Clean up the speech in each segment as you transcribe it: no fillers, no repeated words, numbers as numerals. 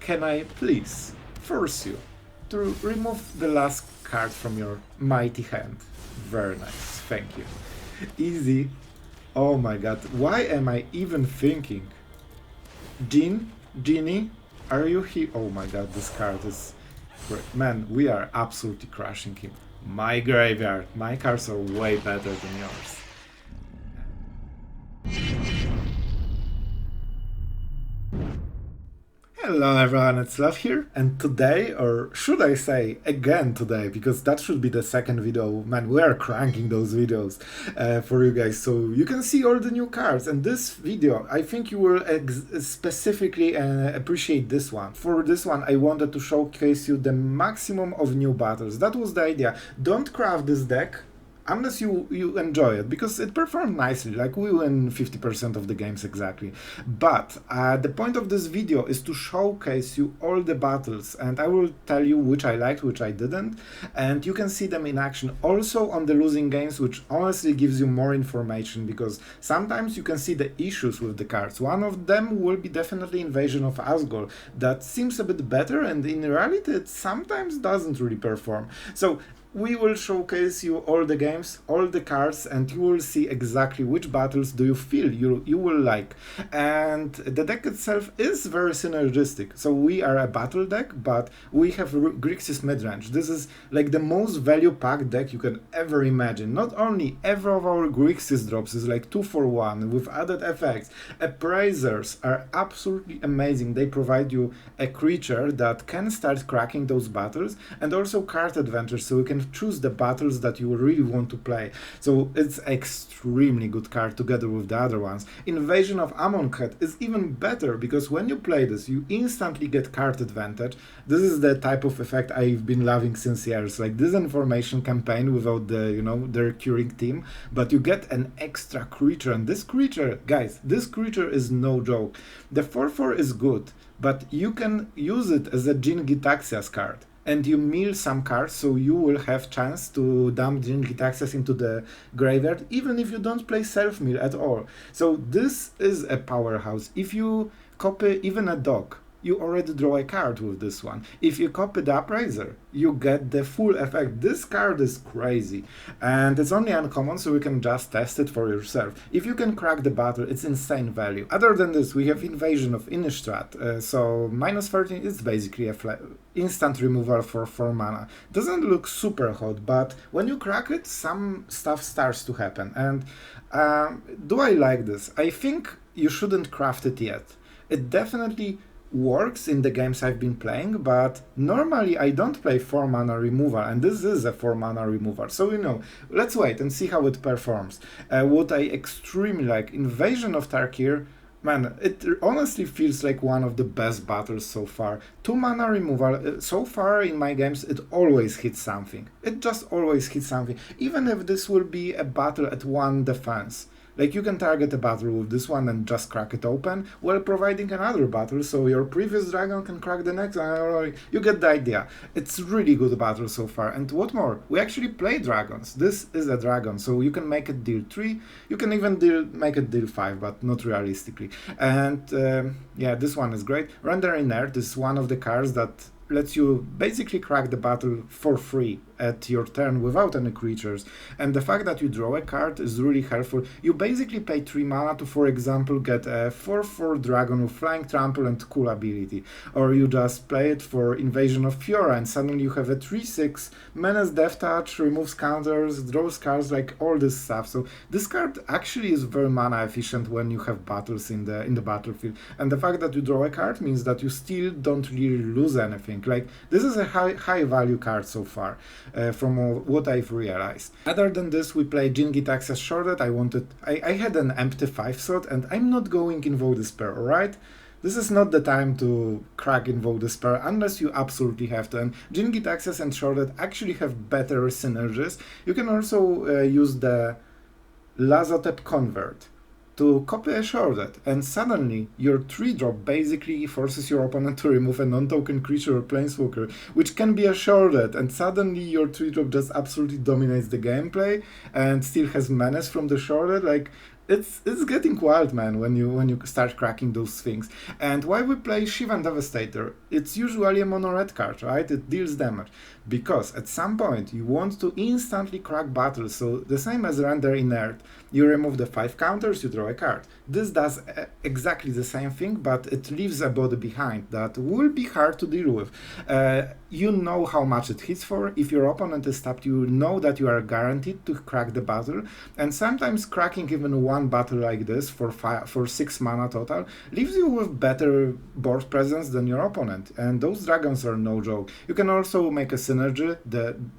can I please force you to remove the last card from your mighty hand? Very nice, thank you. Easy. Oh my god, why am I even thinking? Genie, are you here? Oh my god, this card is great. Man, we are absolutely crushing him. My graveyard, my cards are way better than yours. Hello everyone, it's Sloth here, and today, or should I say again today, because that should be the second video, man, we are cranking those videos for you guys, so you can see all the new cards, and this video, I think you will specifically appreciate this one. For this one, I wanted to showcase you the maximum of new battles. That was the idea. Don't craft this deck unless you enjoy it, because it performed nicely, like we win 50% of the games exactly. But the point of this video is to showcase you all the battles, and I will tell you which I liked, which I didn't, and you can see them in action also on the losing games, which honestly gives you more information, because sometimes you can see the issues with the cards. One of them will be definitely Invasion of Azgol. That seems a bit better, and in reality it sometimes doesn't really perform. So we will showcase you all the games, all the cards, and you will see exactly which battles do you feel you will like. And the deck itself is very synergistic. So we are a battle deck, but we have Grixis midrange. This is like the most value-packed deck you can ever imagine. Not only every of our Grixis drops is like 2 for 1 with added effects. Appraisers are absolutely amazing. They provide you a creature that can start cracking those battles, and also card advantage, so you can choose the battles that you really want to play. So it's extremely good card together with the other ones. Invasion of Amonkhet is even better, because when you play this, you instantly get card advantage. This is the type of effect I've been loving since years, like disinformation campaign without the, you know, their curing team, but you get an extra creature, and this creature, guys, this creature is no joke. The 4/4 is good, but you can use it as a Jin Gitaxias card, and you mill some cards, so you will have chance to dump Jin Gitaxias into the graveyard, even if you don't play self-mill at all. So this is a powerhouse. If you copy even a dog, you already draw a card with this one. If you copy the Appraiser, you get the full effect. This card is crazy, and it's only uncommon, so you can just test it for yourself. If you can crack the battle, it's insane value. Other than this, we have Invasion of Innistrad, so -13 is basically a instant removal for 4 mana. Doesn't look super hot, but when you crack it, some stuff starts to happen. And do I like this? I think you shouldn't craft it yet. It definitely works in the games I've been playing, but normally I don't play 4 mana removal, and this is a 4 mana removal, so you know, let's wait and see how it performs. What I extremely like, Invasion of Tarkir, man, it honestly feels like one of the best battles so far. 2 mana removal, so far in my games, it always hits something. It just always hits something, even if this will be a battle at 1 defense. Like, you can target a battle with this one and just crack it open, while providing another battle, so your previous dragon can crack the next one. You get the idea. It's really good battle so far. And what more? We actually play dragons. This is a dragon, so you can make it deal 3. You can even make it deal 5, but not realistically. And yeah, this one is great. Render Inert is one of the cards that lets you basically crack the battle for free at your turn without any creatures, and the fact that you draw a card is really helpful. You basically pay 3 mana to, for example, get a 4/4 dragon with flying trample and cool ability, or you just play it for Invasion of Fiora and suddenly you have a 3/6 menace, death touch, removes counters, draws cards, like all this stuff. So this card actually is very mana efficient when you have battles in the battlefield, and the fact that you draw a card means that you still don't really lose anything. Like, this is a high value card so far. From what I've realized. Other than this, we play Jin Gitaxias Sheoldred. I had an empty 5 slot, and I'm not going Invoke Despair, alright? This is not the time to crack Invoke Despair unless you absolutely have to. And Jin Gitaxias and Sheoldred actually have better synergies. You can also use the Lazotep Convert to copy a Sheoldred, and suddenly your 3-drop basically forces your opponent to remove a non-token creature or planeswalker, which can be a Sheoldred, and suddenly your 3-drop just absolutely dominates the gameplay and still has menace from the Sheoldred. Like, it's getting wild, man, when you start cracking those things. And why we play Shivan Devastator? It's usually a mono red card, right? It deals damage because at some point you want to instantly crack battles. So the same as Render Inert, you remove the 5 counters, you draw a card. This does exactly the same thing, but it leaves a body behind that will be hard to deal with. You know how much it hits for. If your opponent is tapped, you know that you are guaranteed to crack the battle, and sometimes cracking even one battle like this for 6 mana total leaves you with better board presence than your opponent, and those dragons are no joke. You can also make a synergy.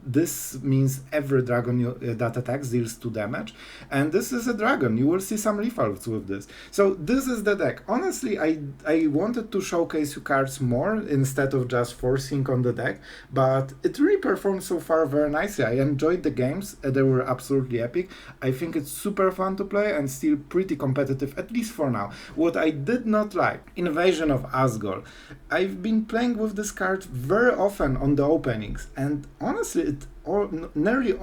This means every dragon that attacks deals 2 damage, and this is a dragon. You will see some lethals with this. So this is the deck. Honestly, I wanted to showcase you cards more instead of just forcing on the deck, but it really performed so far very nicely. I enjoyed the games. They were absolutely epic. I think it's super fun to play and still pretty competitive, at least for now. What I did not like, Invasion of Azgol. I've been playing with this card very often on the openings, and honestly, it nearly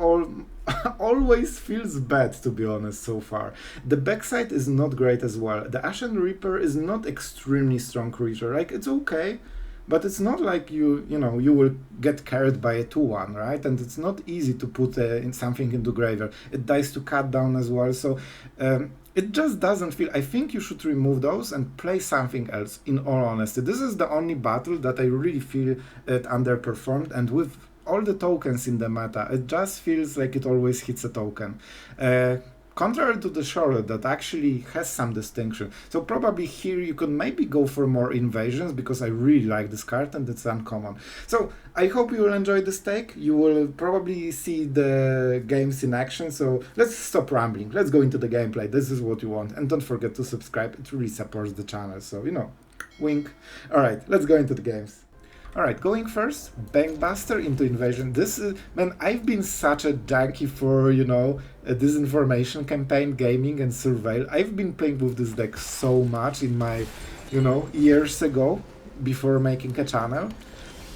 always feels bad, to be honest, so far. The backside is not great as well. The Ashen Reaper is not extremely strong creature. Like, it's okay, but it's not like you will get carried by a 2-1, right? And it's not easy to put in something into graveyard. It dies to cut down as well, so it just doesn't feel... I think you should remove those and play something else, in all honesty. This is the only battle that I really feel it underperformed, and with all the tokens in the meta, it just feels like it always hits a token. Contrary to the Sheoldred that actually has some distinction. So probably here you could maybe go for more invasions, because I really like this card and it's uncommon. So I hope you will enjoy this take. You will probably see the games in action. So let's stop rambling. Let's go into the gameplay. This is what you want. And don't forget to subscribe. It really supports the channel. So, wink. Alright, let's go into the games. Alright, going first, Bankbuster into Invasion. This is, man, I've been such a junkie for, a disinformation campaign, gaming and surveil. I've been playing with this deck so much in my, years ago, before making a channel.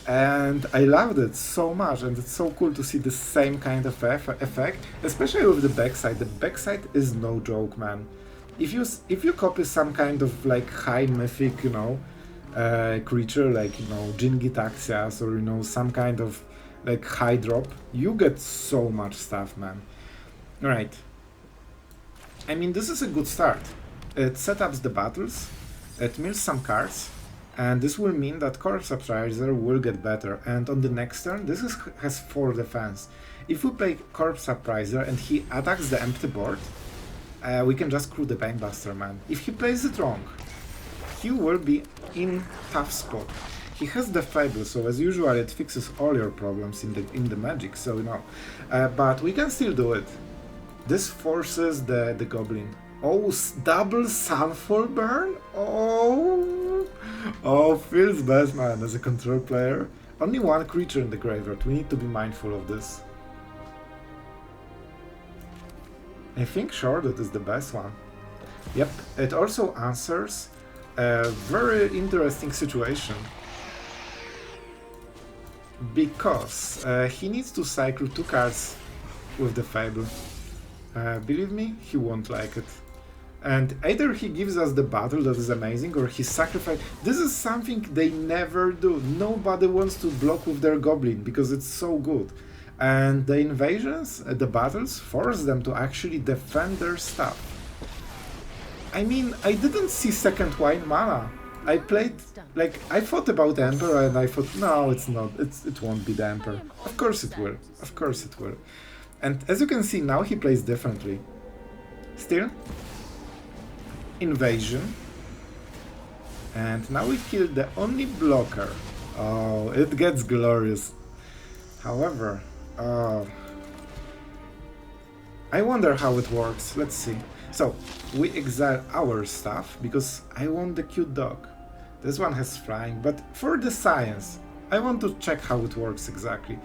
And I loved it so much, and it's so cool to see the same kind of effect, especially with the backside. The backside is no joke, man. If you copy some kind of, like, high mythic, creature like Jin-Gitaxias or some kind of like high drop, you get so much stuff, man. Alright, I mean, this is a good start. It set up the battles, it mills some cards, and this will mean that Corpse Appraiser will get better, and on the next turn this has 4 defense. If we play Corpse Appraiser and he attacks the empty board, we can just screw the Bankbuster, man. If he plays it wrong, he will be in tough spot. He has the Fable, so as usual it fixes all your problems in the magic, so but we can still do it. This forces the Goblin. Oh, double Sunfall Burn? Oh, feels bad, man, as a control player. Only 1 creature in the graveyard, we need to be mindful of this. I think Sheoldred is the best one. Yep, it also answers a very interesting situation, because he needs to cycle 2 cards with the Fable. Believe me, he won't like it. And either he gives us the battle that is amazing, or he sacrifices... This is something they never do. Nobody wants to block with their Goblin, because it's so good. And the invasions, the battles, force them to actually defend their stuff. I mean, I didn't see second white mana. I played, like, I thought about Emperor and I thought, no, it's not, it won't be the Emperor. Of course it will, of course it will. And as you can see, now he plays differently. Still, Invasion. And now we killed the only blocker. Oh, it gets glorious. However, I wonder how it works, let's see. So, we exile our stuff, because I want the cute dog. This one has flying, but for the science, I want to check how it works exactly.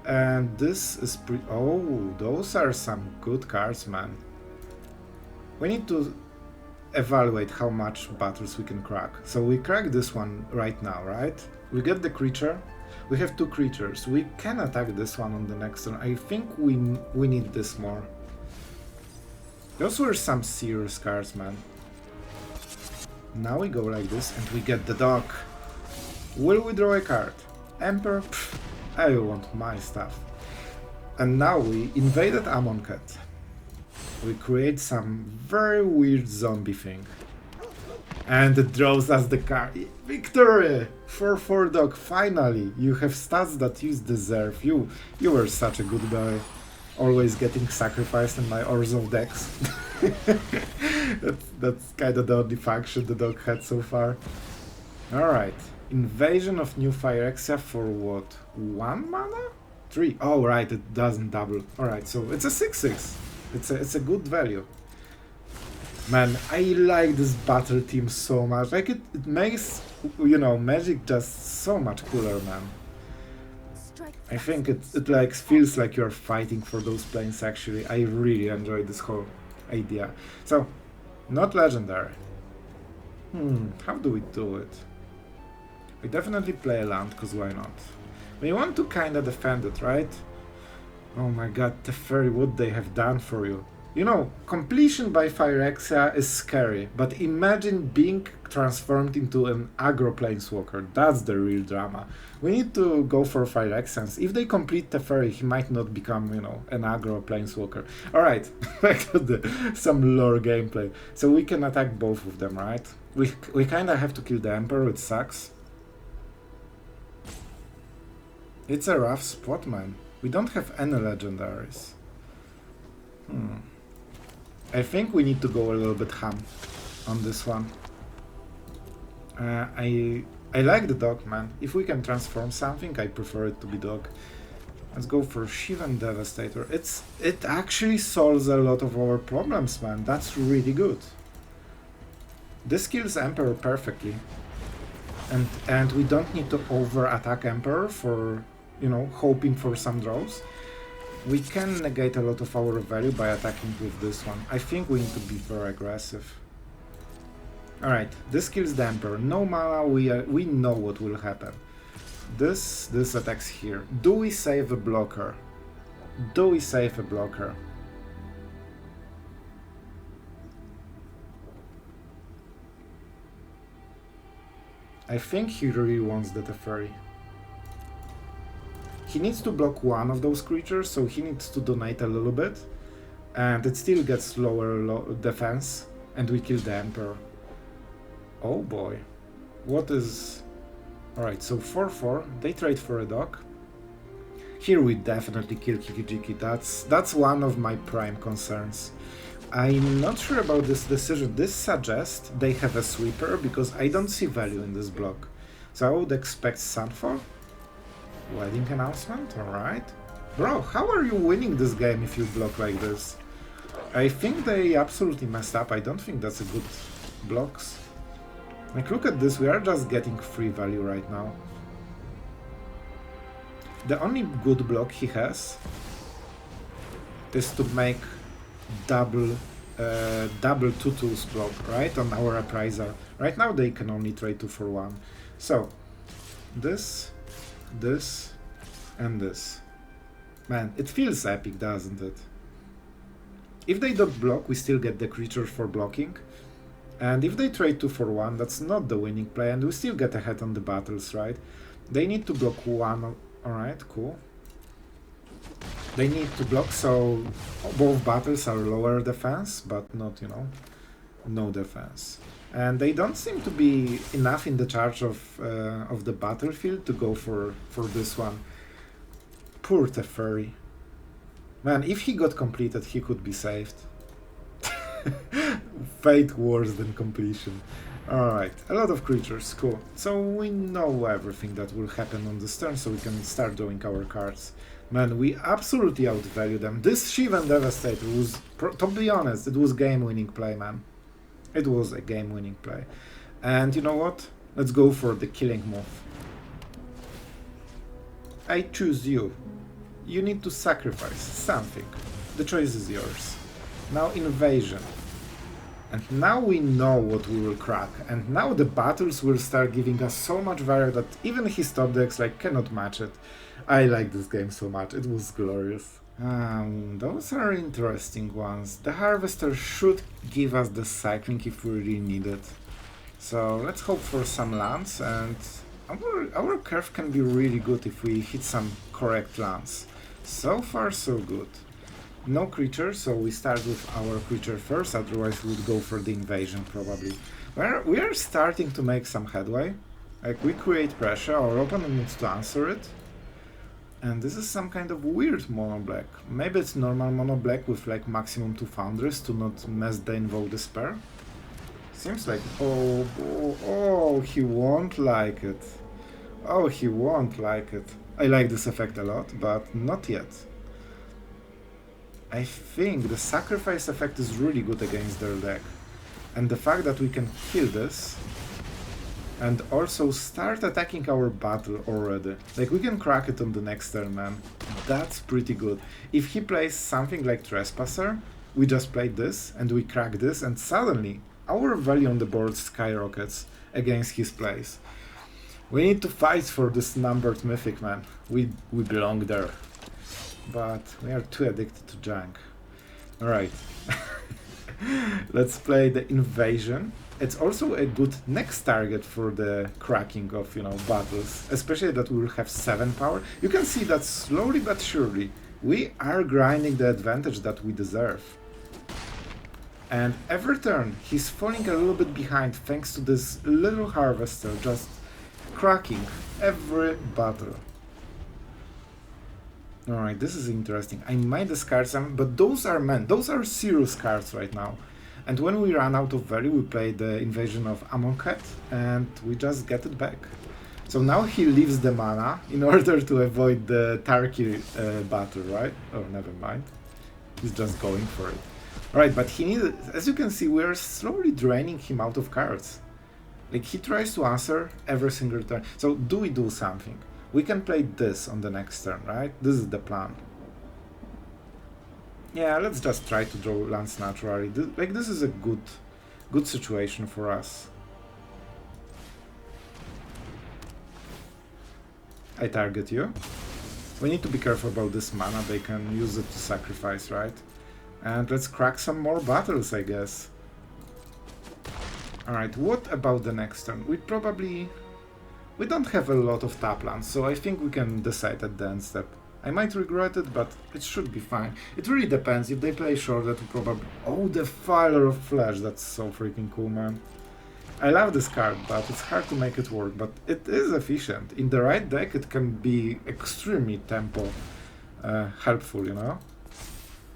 And this is oh, those are some good cards, man. We need to evaluate how much battles we can crack. So we crack this one right now, right? We get the creature. We have 2 creatures. We can attack this one on the next turn. I think we need this more. Those were some serious cards, man. Now we go like this and we get the dog. Will we draw a card? Emperor? Pfft, I want my stuff. And now we invaded Amonkhet. We create some very weird zombie thing. And it draws us the card. Victory! 4/4 dog, finally! You have stats that you deserve. You were such a good boy. Always getting sacrificed in my Orzhov decks. that's kind of the only faction the dog had so far. Alright. Invasion of New Phyrexia for what? 1 mana? 3? Oh right, it doesn't double. Alright, so it's a 6/6. It's a good value. Man, I like this battle team so much. Like it makes, you know, Magic just so much cooler, man. I think it like feels like you're fighting for those planes actually. I really enjoy this whole idea. So, not legendary. How do we do it? We definitely play a land, cause why not? We want to kinda defend it, right? Oh my god, Teferi, what they have done for you. You know, completion by Phyrexia is scary, but imagine being transformed into an aggro planeswalker. That's the real drama. We need to go for Phyrexians. If they complete Teferi, he might not become, you know, an aggro planeswalker. Alright, back to some lore gameplay. So we can attack both of them, right? We kinda have to kill the Emperor, it sucks. It's a rough spot, man. We don't have any legendaries. I think we need to go a little bit ham on this one. I like the dog, man. If we can transform something, I prefer it to be dog. Let's go for Shivan Devastator. It actually solves a lot of our problems, man. That's really good. This kills Emperor perfectly. And we don't need to over-attack Emperor for, you know, hoping for some draws. We can negate a lot of our value by attacking with this one. I think we need to be very aggressive. Alright, this kills the Emperor. No mana, we know what will happen. This attacks here. Do we save a blocker? Do we save a blocker? I think he really wants the Teferi. He needs to block one of those creatures, so he needs to donate a little bit. And it still gets lower defense, and we kill the Emperor. Oh boy. What is... Alright, so 4/4, they trade for a dog. Here we definitely kill Kikijiki, that's one of my prime concerns. I'm not sure about this decision. This suggests they have a sweeper, because I don't see value in this block. So I would expect Sunfall. Wedding announcement, alright. Bro, how are you winning this game if you block like this? I think they absolutely messed up. I don't think that's a good blocks. Like, look at this, we are just getting free value right now. The only good block he has is to make double 2/2s block, right, on our Appraiser. Right now they can only trade 2 for 1. So, this, and this. Man, it feels epic, doesn't it? If they don't block, we still get the creature for blocking. And if they trade 2 for 1, that's not the winning play, and we still get ahead on the battles, right? They need to block 1. Alright, cool. They need to block, so both battles are lower defense, but not, you know, no defense. And they don't seem to be enough in the charge of the battlefield to go for this one. Poor Teferi. Man, if he got completed, he could be saved. Fate worse than completion. Alright, a lot of creatures, cool. So we know everything that will happen on this turn, so we can start drawing our cards. Man, we absolutely outvalue them. This Shivan Devastator was, to be honest, it was game-winning play, man. It was a game-winning play. And you know what? Let's go for the killing move. I choose you. You need to sacrifice something. The choice is yours. Now Invasion. And now we know what we will crack. And now the battles will start giving us so much value that even his top decks like cannot match it. I like this game so much. It was glorious. Those are interesting ones. The Harvester should give us the cycling if we really need it. So let's hope for some lands, and our curve can be really good if we hit some correct lands. So far so good. No creature, so we start with our creature first, otherwise we would go for the invasion probably. We are starting to make some headway. Like, we create pressure, our opponent needs to answer it. And this is some kind of weird mono black. Maybe it's normal mono black with like maximum 2 foundries to not mess the Invoke Despair. Seems like, oh, he won't like it. Oh, he won't like it. I like this effect a lot, but not yet. I think the sacrifice effect is really good against their deck. And the fact that we can kill this and also start attacking our battle already. Like, we can crack it on the next turn, man. That's pretty good. If he plays something like Trespasser, we just play this and we crack this, and suddenly our value on the board skyrockets against his plays. We need to fight for this numbered Mythic, man. We belong there. But we are too addicted to junk. Alright. Let's play the Invasion. It's also a good next target for the cracking of, battles, especially that we will have 7 power. You can see that slowly but surely we are grinding the advantage that we deserve. And every turn he's falling a little bit behind thanks to this little Harvester just cracking every battle. Alright, this is interesting. I might discard some, but those are serious cards right now. And when we run out of value, we play the Invasion of Amonkhet, and we just get it back. So now he leaves the mana in order to avoid the Tarkir battle, right? Oh, never mind. He's just going for it. Alright, but he needed, as you can see, we are slowly draining him out of cards. Like, he tries to answer every single turn. So do we do something? We can play this on the next turn, right? This is the plan. Yeah, let's just try to draw lands naturally. This is a good situation for us. I target you. We need to be careful about this mana. They can use it to sacrifice, right? And let's crack some more battles, I guess. Alright, what about the next turn? We don't have a lot of tap lands, so I think we can decide at the end step. I might regret it, but it should be fine. It really depends. If they play Sheoldred, we probably... Oh, the Filer of Flesh! That's so freaking cool, man. I love this card, but it's hard to make it work. But it is efficient. In the right deck, it can be extremely tempo helpful,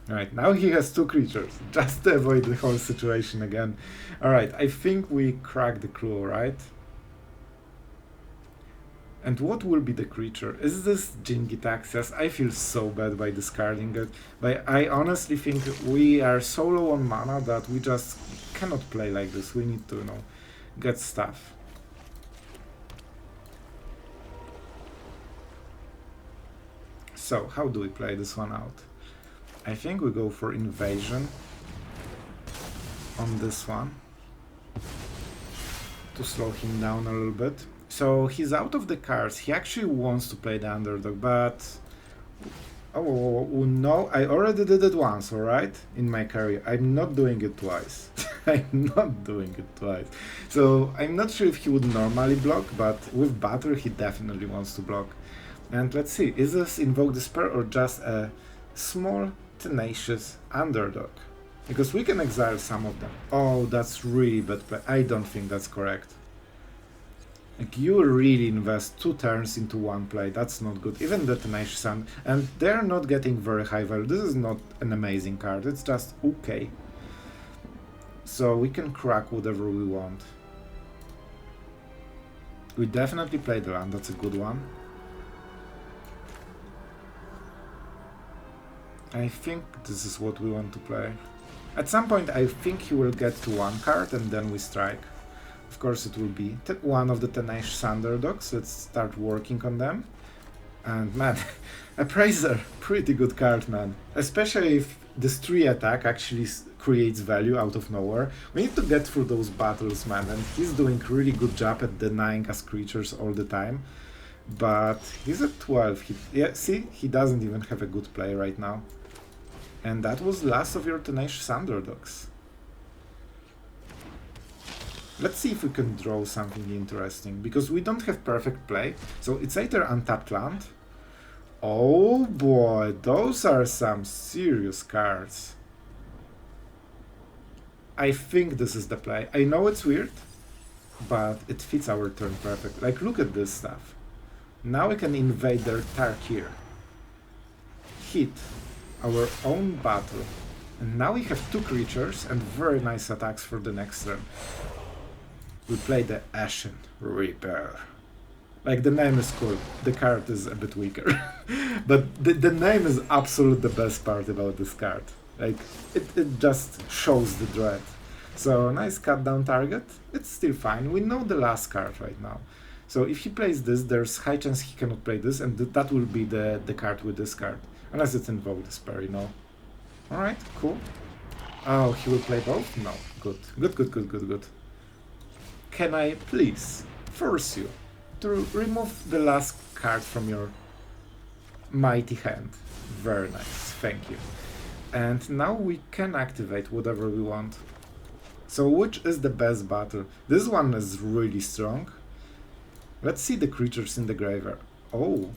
Alright, now he has 2 creatures, just to avoid the whole situation again. Alright, I think we cracked the clue, right? And what will be the creature? Is this Jin-Gitaxias? I feel so bad by discarding it. But I honestly think we are so low on mana that we just cannot play like this. We need to, get stuff. So, how do we play this one out? I think we go for Invasion on this one to slow him down a little bit. So he's out of the cards. He actually wants to play the underdog, but... Oh no, I already did it once, alright? In my career. I'm not doing it twice. I'm not doing it twice. So I'm not sure if he would normally block, but with Battle he definitely wants to block. And let's see, is this Invoke Despair or just a small, tenacious underdog? Because we can exile some of them. Oh, that's really bad play. I don't think that's correct. Like, you really invest 2 turns into 1 play, that's not good. Even the Tenacious Sun, and they're not getting very high value. This is not an amazing card, it's just okay. So we can crack whatever we want. We definitely play the land, that's a good one. I think this is what we want to play. At some point I think he will get to 1 card and then we strike. Of course it will be one of the Tenacious Underdogs. Let's start working on them. And man, Appraiser, pretty good card, man. Especially if this 3 attack actually creates value out of nowhere. We need to get through those battles, man, and he's doing really good job at denying us creatures all the time. But he's at 12. Yeah, see, he doesn't even have a good play right now. And that was last of your tenacious underdogs. Let's see if we can draw something interesting, because we don't have perfect play. So it's either untapped land. Oh boy, those are some serious cards. I think this is the play. I know it's weird, but it fits our turn perfect. Like, look at this stuff. Now we can invade their Tarkir, hit our own battle, and now we have 2 creatures and very nice attacks for the next turn. We play the Ashen Reaper. Like, the name is cool, the card is a bit weaker. But the name is absolutely the best part about this card. Like, it just shows the dread. So, nice cut down target, it's still fine. We know the last card right now. So if he plays this, there's high chance he cannot play this, and that will be the card with this card. Unless it's Invoke Despair, you know. Alright, cool. Oh, he will play both? No. Good. Good. Can I please force you to remove the last card from your mighty hand? Very nice, thank you. And now we can activate whatever we want. So which is the best battle? This one is really strong. Let's see the creatures in the graveyard. Oh,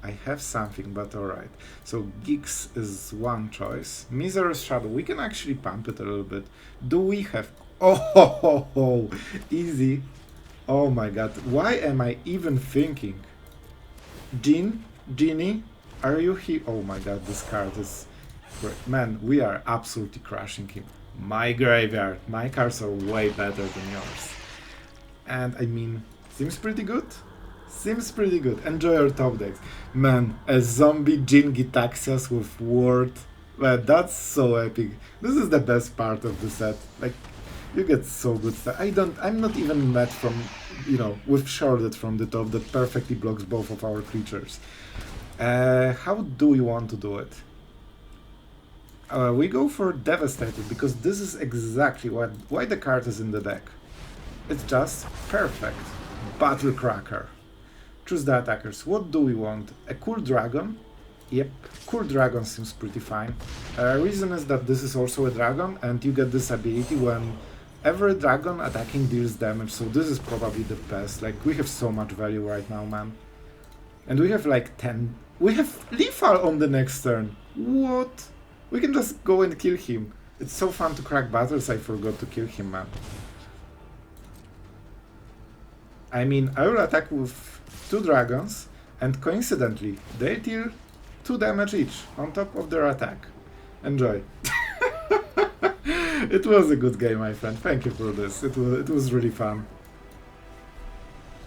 I have something, but alright. So Gix is one choice. Miserous Shadow, we can actually pump it a little bit. Do we have... Oh, easy. Oh my god, why am I even thinking? Genie, are you here? Oh my god, this card is great. Man, we are absolutely crushing him. My graveyard, my cards are way better than yours. And I mean, seems pretty good. Enjoy your top decks. Man, a zombie Jin Gitaxias with ward. Man, that's so epic. This is the best part of the set. Like, you get so good stuff. I'm not even mad from, you know, with Sheoldred from the top that perfectly blocks both of our creatures. How do we want to do it? We go for Devastator, because this is exactly why the card is in the deck. It's just perfect. Battle Cracker. Choose the attackers. What do we want? A cool dragon? Yep, cool dragon seems pretty fine. Reason is that this is also a dragon, and you get this ability when every dragon attacking deals damage, so this is probably the best. Like, we have so much value right now, man. And we have like 10... We have lethal on the next turn. What? We can just go and kill him. It's so fun to crack battles, I forgot to kill him, man. I mean, I will attack with 2 dragons, and coincidentally, they deal 2 damage each on top of their attack. Enjoy. It was a good game, my friend. Thank you for this. It was really fun.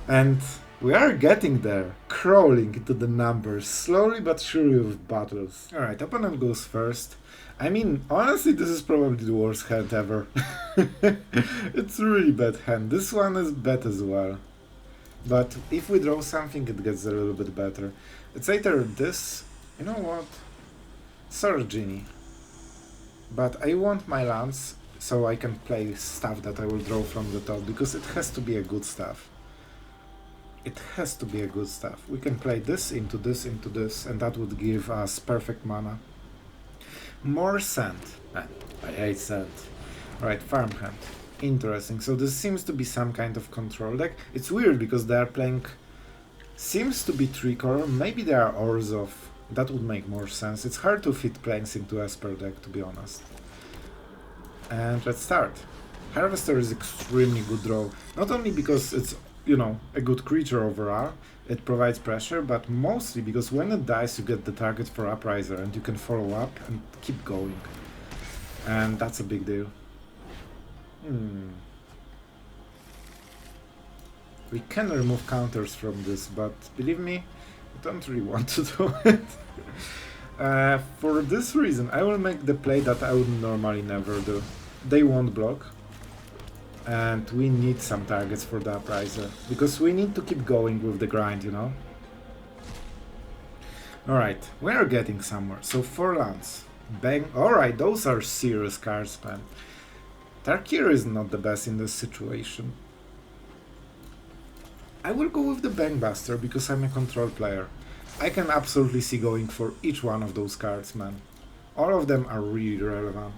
And we are getting there, crawling into the numbers, slowly but surely with battles. Alright, opponent goes first. I mean, honestly, this is probably the worst hand ever. It's a really bad hand. This one is bad as well. But if we draw something, it gets a little bit better. It's either this... You know what? Sorry, Genie. But I want my lands so I can play stuff that I will draw from the top, because it has to be a good stuff. It has to be a good stuff. We can play this into this into this, and that would give us perfect mana. More sand. I hate sand. Right, farmhand. Interesting. So this seems to be some kind of control deck. It's weird because they are playing... Seems to be 3-color. Maybe they are Orzhov. That would make more sense. It's hard to fit planes into Esper deck, to be honest. And let's start. Harvester is extremely good draw. Not only because it's, you know, a good creature overall, it provides pressure, but mostly because when it dies you get the target for Appraiser and you can follow up and keep going. And that's a big deal. We can remove counters from this, but believe me, I don't really want to do it. For this reason, I will make the play that I would normally never do. They won't block, and we need some targets for the Appraiser, because we need to keep going with the grind, you know? Alright, we are getting somewhere. So 4 lands. Bang. Alright, those are serious cards, man. Tarkir is not the best in this situation. I will go with the Bankbuster because I'm a control player. I can absolutely see going for each one of those cards, man. All of them are really relevant.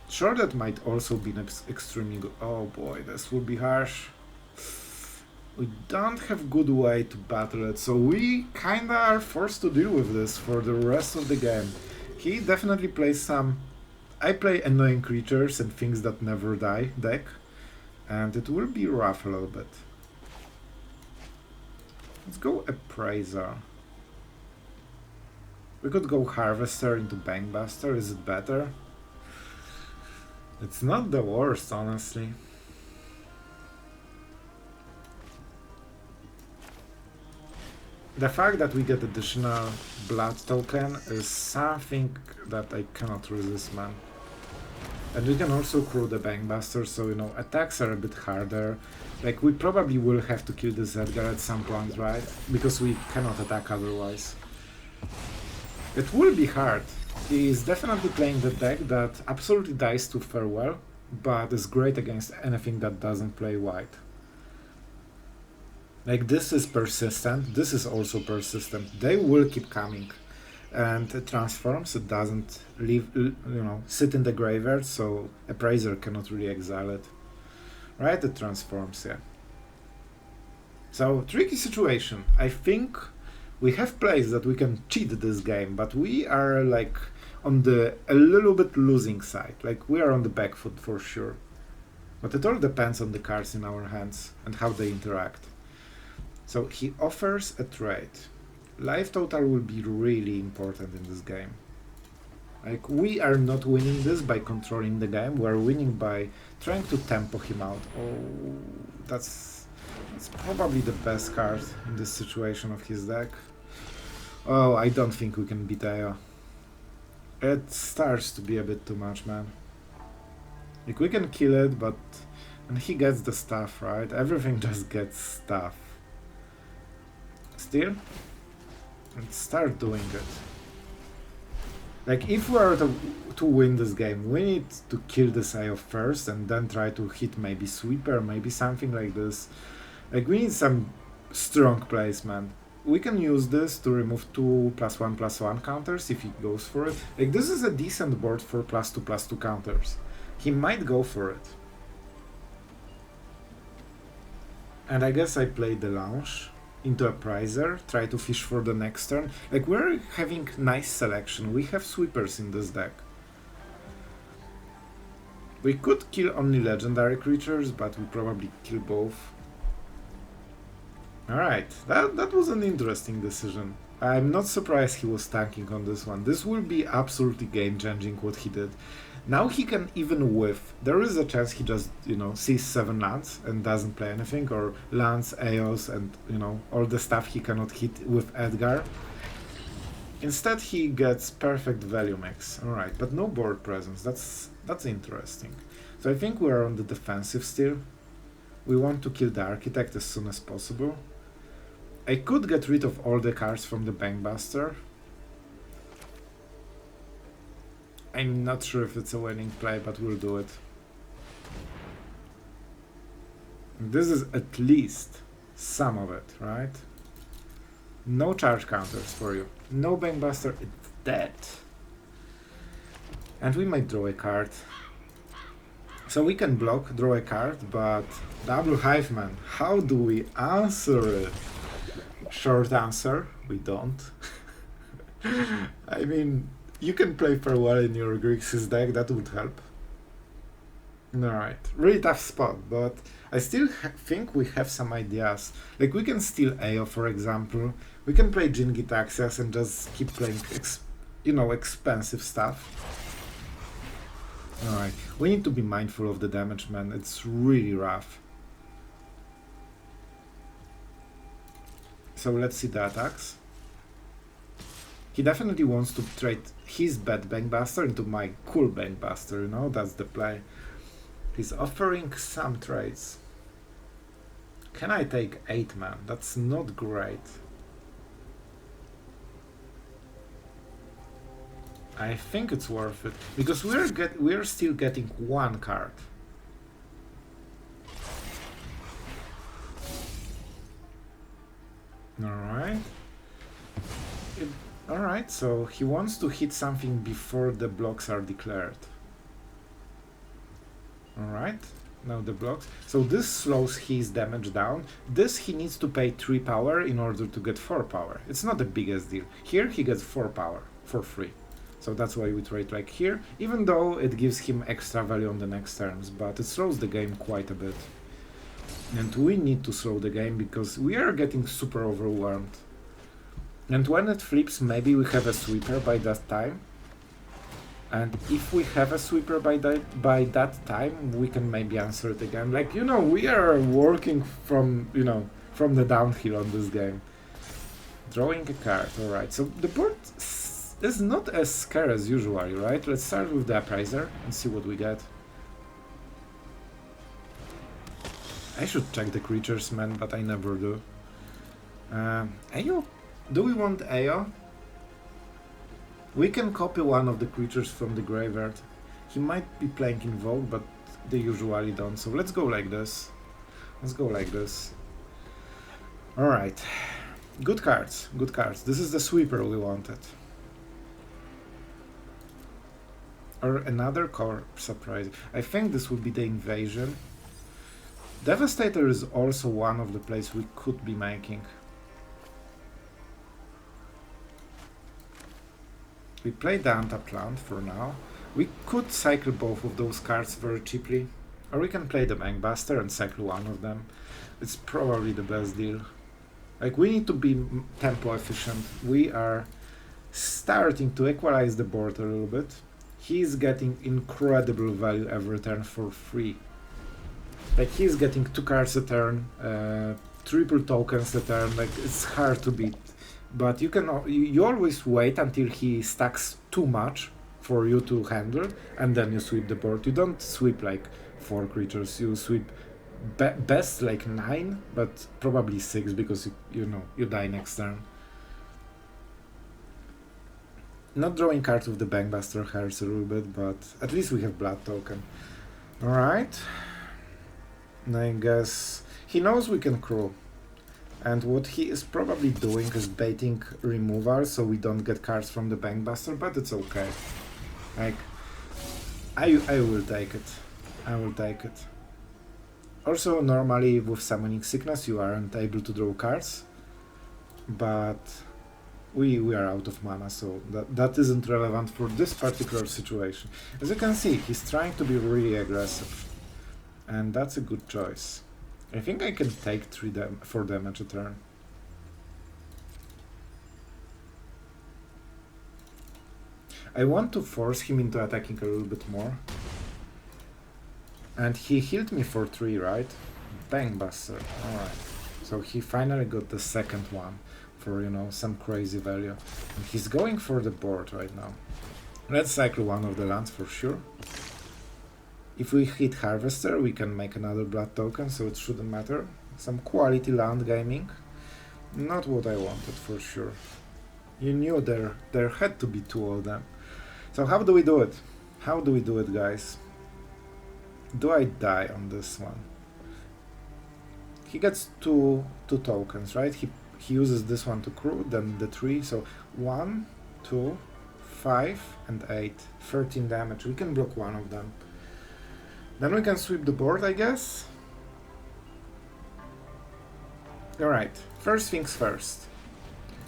Sheoldred might also be extremely good. Oh boy, this would be harsh. We don't have good way to battle it, so we kinda are forced to deal with this for the rest of the game. He definitely plays some... I play annoying creatures and things that never die deck, and it will be rough a little bit. Let's go Appraiser. We could go Harvester into Bankbuster, is it better? It's not the worst, honestly. The fact that we get additional blood token is something that I cannot resist, man. And we can also crew the Bankbuster, so you know, attacks are a bit harder. Like, we probably will have to kill this Edgar at some point, right? Because we cannot attack otherwise. It will be hard. He is definitely playing the deck that absolutely dies to Farewell, but is great against anything that doesn't play white. Like, this is persistent, this is also persistent. They will keep coming. And it transforms, it doesn't leave, you know, sit in the graveyard, so Appraiser cannot really exile it. Right, it transforms, yeah. So, tricky situation. I think we have plays that we can cheat this game, but we are like on the a little bit losing side. Like, we are on the back foot for sure. But it all depends on the cards in our hands and how they interact. So he offers a trade. Life total will be really important in this game. Like, we are not winning this by controlling the game, we are winning by trying to tempo him out. Oh, that's probably the best card in this situation of his deck. Oh, I don't think we can beat Aya. It starts to be a bit too much, man. Like, we can kill it, but... And he gets the stuff, right? Everything just gets stuff. Still, let's start doing it. Like, if we are to win this game, we need to kill this Io first and then try to hit maybe Sweeper, maybe something like this. Like, we need some strong plays, man. We can use this to remove 2+1/+1 counters if he goes for it. Like, this is a decent board for +2/+2 counters. He might go for it. And I guess I played the launch into Appraiser, try to fish for the next turn. Like, we're having nice selection, we have sweepers in this deck. We could kill only legendary creatures, but we probably kill both. Alright, that was an interesting decision. I'm not surprised he was tanking on this one. This will be absolutely game-changing what he did. Now he can even whiff. There is a chance he just, you know, sees 7 lands and doesn't play anything, or lands, Eos, and, you know, all the stuff he cannot hit with Edgar. Instead he gets perfect value mix. Alright, but no board presence. That's interesting. So I think we are on the defensive still. We want to kill the Architect as soon as possible. I could get rid of all the cards from the Bankbuster. I'm not sure if it's a winning play, but we'll do it. This is at least some of it, right? No charge counters for you. No Bankbuster, it's dead. And we might draw a card. So we can block, draw a card, but double Hiveman, how do we answer it? Short answer, we don't. I mean, you can play Farewell in your Grixis deck, that would help. Alright, really tough spot, but I still think we have some ideas. Like, we can steal Ao, for example. We can play Jingi Taxias and just keep playing, you know, expensive stuff. Alright, we need to be mindful of the damage, man. It's really rough. So let's see the attacks. He definitely wants to trade his bad Bankbuster into my cool Bankbuster, you know, that's the play. He's offering some trades. Can I take 8 man? That's not great. I think it's worth it, because we're still getting 1 card. Alright. Alright, so he wants to hit something before the blocks are declared. Alright, now the blocks. So this slows his damage down. This he needs to pay 3 power in order to get 4 power. It's not the biggest deal. Here he gets 4 power for free. So that's why we trade like here, even though it gives him extra value on the next turns, but it slows the game quite a bit. And we need to slow the game because we are getting super overwhelmed. And when it flips, maybe we have a sweeper by that time. And if we have a sweeper by that time, we can maybe answer the game. Like, you know, we are working from, you know, from the downhill on this game. Drawing a card, alright. So the board is not as scary as usually, right? Let's start with the Appraiser and see what we get. I should check the creatures, man, but I never do. Ayo? Do we want Ayo? We can copy one of the creatures from the graveyard. He might be playing Invoke, but they usually don't, so let's go like this. Let's go like this. Alright. Good cards, good cards. This is the sweeper we wanted. Or another Corpse Appraiser. I think this would be the Invasion. Devastator is also one of the plays we could be making. We play the Antaplant for now. We could cycle both of those cards very cheaply. Or we can play the Bankbuster and cycle one of them. It's probably the best deal. Like, we need to be tempo efficient. We are starting to equalize the board a little bit. He's getting incredible value every turn for free. Like, he's getting 2 cards a turn, triple tokens a turn. Like, it's hard to beat. But you always wait until he stacks too much for you to handle, and then you sweep the board. You don't sweep like 4 creatures. You sweep best like 9, but probably 6 because you know you die next turn. Not drawing cards with the Bankbuster hurts a little bit, but at least we have Blood Token. Alright. I guess he knows we can crew. And what he is probably doing is baiting removal so we don't get cards from the Bankbuster, but it's okay. Like, I will take it. I will take it. Also, normally with Summoning Sickness you aren't able to draw cards, but we are out of mana, so that isn't relevant for this particular situation. As you can see, he's trying to be really aggressive, and that's a good choice. I think I can take 4 damage a turn. I want to force him into attacking a little bit more. And he healed me for 3, right? Bankbuster, alright. So he finally got the second one for, you know, some crazy value. And he's going for the board right now. Let's cycle one of the lands for sure. If we hit Harvester, we can make another Blood Token, so it shouldn't matter. Some quality land gaming. Not what I wanted, for sure. You knew there had to be 2 of them. So how do we do it? How do we do it, guys? Do I die on this one? He gets two tokens, right? He uses this one to crew, then the 3, so 1, 2, 5, and 8. 13 damage. We can block one of them. Then we can sweep the board, I guess. Alright, first things first.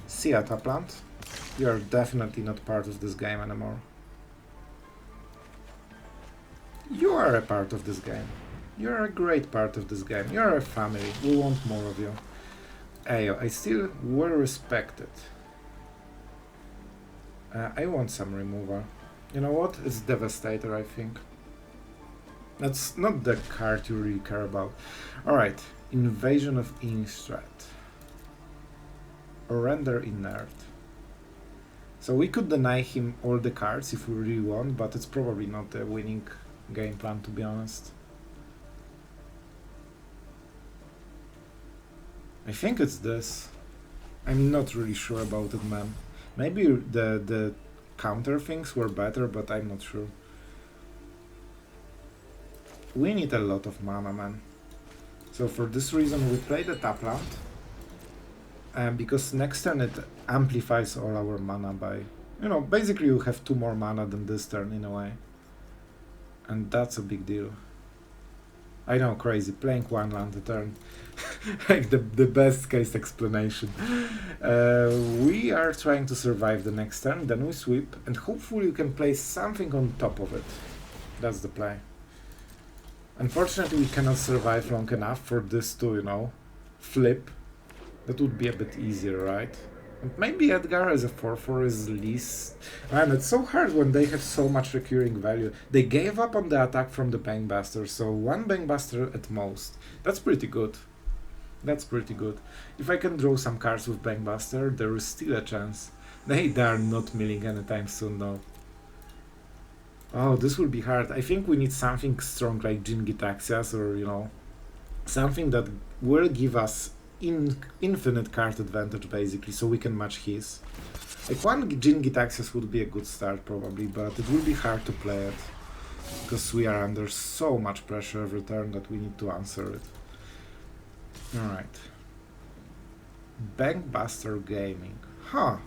See ya, Taplant. You are definitely not part of this game anymore. You are a part of this game. You are a great part of this game. You are a family. We want more of you. Ayo, I still well respected. I want some removal. You know what? It's Devastator, I think. That's not the card you really care about. Alright, Invasion of Innistrad. Or Render Inert. So we could deny him all the cards if we really want, but it's probably not a winning game plan, to be honest. I think it's this. I'm not really sure about it, man. Maybe the counter things were better, but I'm not sure. We need a lot of mana, man. So for this reason we play the Taplant. because next turn it amplifies all our mana by, you know, basically you have 2 more mana than this turn in a way. And that's a big deal. I know, crazy, playing 1 land a turn. Like the best case explanation. We are trying to survive the next turn, then we sweep, and hopefully you can play something on top of it. That's the play. Unfortunately, we cannot survive long enough for this to, you know, flip. That would be a bit easier, right? And maybe Edgar as a 4/4 is least... Man, it's so hard when they have so much recurring value. They gave up on the attack from the Bankbuster, so 1 Bankbuster at most. That's pretty good. That's pretty good. If I can draw some cards with Bankbuster, there is still a chance. They are not milling anytime soon, though. Oh, this will be hard. I think we need something strong like Jin Gitaxias, or, you know, something that will give us infinite card advantage, basically, so we can match his. Like 1 Jin Gitaxias would be a good start, probably, but it will be hard to play it, because we are under so much pressure every turn that we need to answer it. Alright. Bankbuster Gaming. Huh.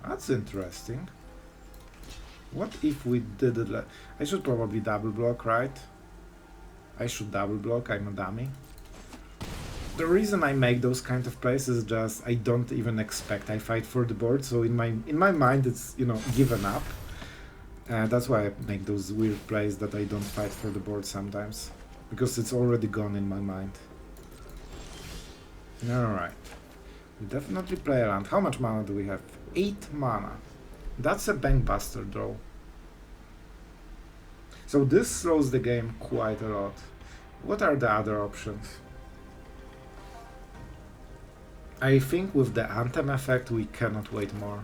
That's interesting. What if we did it like... I should probably double block, right? I should double block, I'm a dummy. The reason I make those kind of plays is just I don't even expect I fight for the board, so in my mind it's, you know, given up. That's why I make those weird plays that I don't fight for the board sometimes, because it's already gone in my mind. Alright. We definitely play around. How much mana do we have? 8 mana. That's a Bankbuster draw. So this slows the game quite a lot. What are the other options? I think with the Anthem effect we cannot wait more.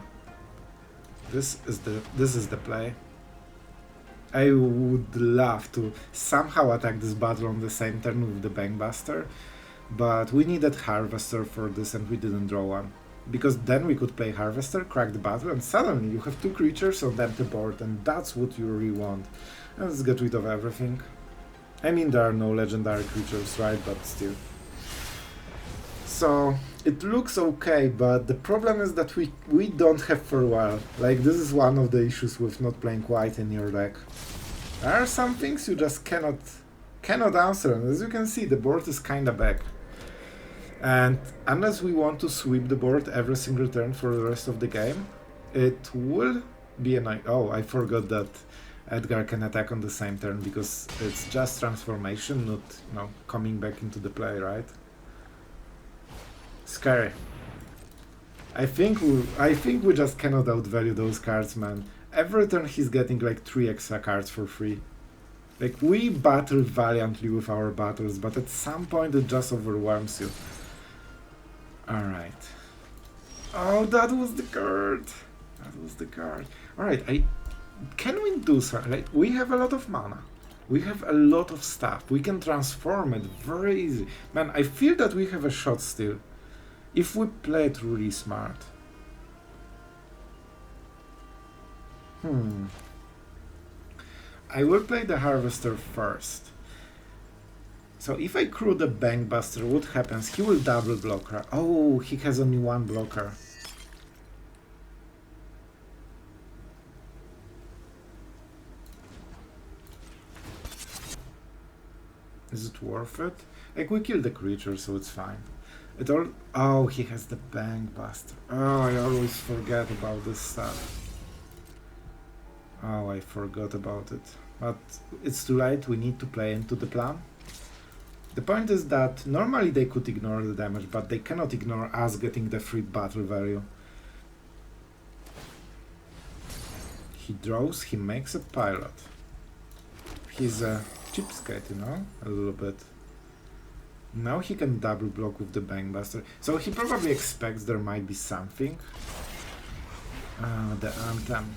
This is the play. I would love to somehow attack this battle on the same turn with the Bankbuster, but we needed Harvester for this and we didn't draw one. Because then we could play Harvester, crack the battle, and suddenly you have 2 creatures on the empty board, and that's what you really want. Let's get rid of everything. I mean, there are no legendary creatures, right, but still. So, it looks okay, but the problem is that we don't have for a while. Like, this is one of the issues with not playing white in your deck. There are some things you just cannot answer, and as you can see, the board is kinda back. And unless we want to sweep the board every single turn for the rest of the game, it will be a night. Oh, I forgot that Edgar can attack on the same turn, because it's just transformation, not, you know, coming back into the play, right? Scary. I think we just cannot outvalue those cards, man. Every turn he's getting like 3 extra cards for free. Like, we battle valiantly with our battles, but at some point it just overwhelms you. Alright. Oh, that was the card! That was the card. Alright, can we do something? Like, we have a lot of mana. We have a lot of stuff. We can transform it very easy. Man, I feel that we have a shot still. If we play it really smart. I will play the Harvester first. So if I crew the Bankbuster, what happens? He will double blocker. Oh, he has only 1 blocker. Is it worth it? Like, we kill the creature, so it's fine. Oh, he has the Bankbuster. Oh, I always forget about this stuff. Oh, I forgot about it. But it's too late, we need to play into the plan. The point is that normally they could ignore the damage, but they cannot ignore us getting the free battle value. He draws, he makes a pilot. He's a cheapskate, you know, a little bit. Now he can double block with the Bankbuster. So he probably expects there might be something. The Anthem.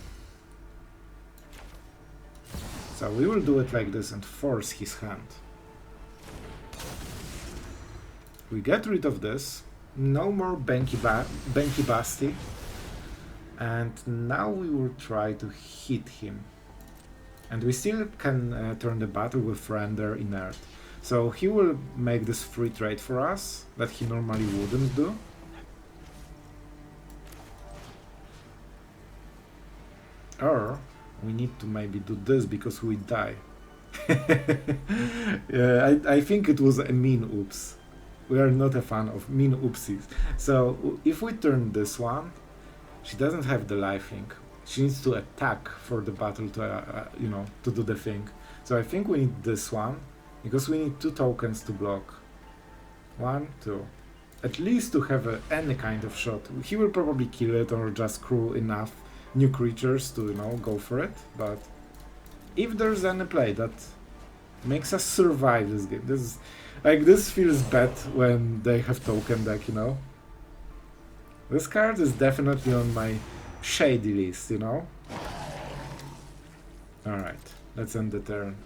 So we will do it like this and force his hand. We get rid of this. No more Banky Basti. And now we will try to hit him. And we still can turn the battle with Render Inert. So he will make this free trade for us that he normally wouldn't do. Or we need to maybe do this because we die. Yeah, I think it was a mean oops. We are not a fan of mean oopsies. So if we turn this one, she doesn't have the lifelink. She needs to attack for the battle to, you know, to do the thing. So I think we need this one, because we need 2 tokens to block. 1, 2. At least to have any kind of shot. He will probably kill it or just crew enough new creatures to, you know, go for it. But if there's any play that makes us survive this game, this feels bad when they have token deck, you know. This card is definitely on my shady list, you know. Alright, let's end the turn.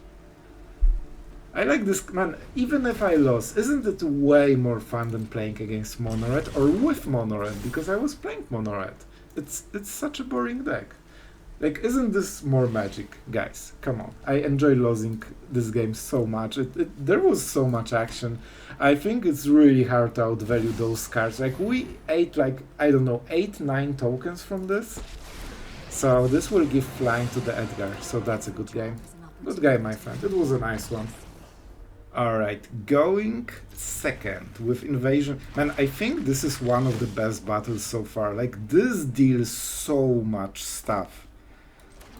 I like this, man, even if I lost, isn't it way more fun than playing against Mono-Red or with Mono-Red? Because I was playing Mono-Red. It's such a boring deck. Like, isn't this more magic? Guys, come on. I enjoy losing this game so much. There was so much action. I think it's really hard to outvalue those cards. Like, we ate, like, I don't know, 8-9 tokens from this. So this will give flying to the Edgar. So that's a good game. Good game, my friend. It was a nice one. Alright, going second with Invasion. Man, I think this is one of the best battles so far. Like, this deals so much stuff.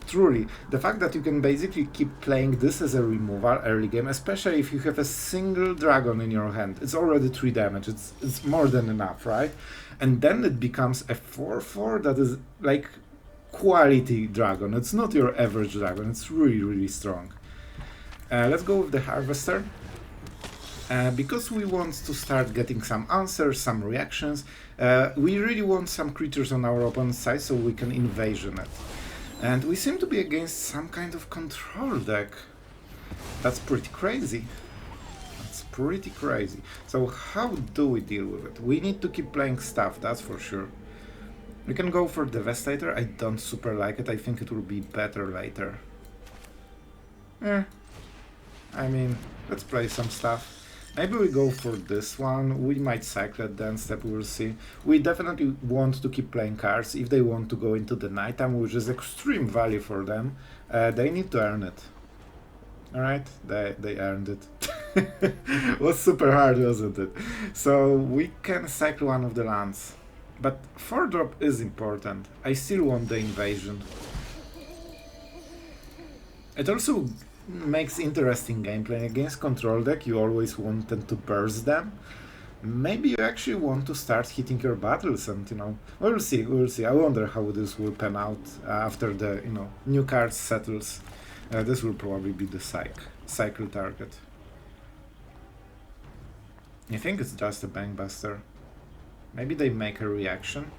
Truly, the fact that you can basically keep playing this as a removal early game, especially if you have a single dragon in your hand, it's already 3 damage, it's more than enough, right? And then it becomes a 4/4 that is like quality dragon. It's not your average dragon, it's really, really strong. Let's go with the Harvester. Because we want to start getting some answers, some reactions, we really want some creatures on our opponent's side so we can invasion it. And we seem to be against some kind of control deck. That's pretty crazy. That's pretty crazy. So how do we deal with it? We need to keep playing stuff, that's for sure. We can go for Devastator. I don't super like it. I think it will be better later. I mean, let's play some stuff. Maybe we go for this one. We might cycle it then, step, we will see. We definitely want to keep playing cards. If they want to go into the nighttime, which is extreme value for them, they need to earn it. Alright, they earned it. Was super hard, wasn't it? So we can cycle one of the lands. But 4-drop is important. I still want the invasion. It also makes interesting gameplay. Against control deck, you always wanted to burst them. Maybe you actually want to start hitting your battles, and you know, we'll see, we'll see. I wonder how this will pan out after the, you know, new card settles. This will probably be the cycle target. I think it's just a Bankbuster. Maybe they make a reaction.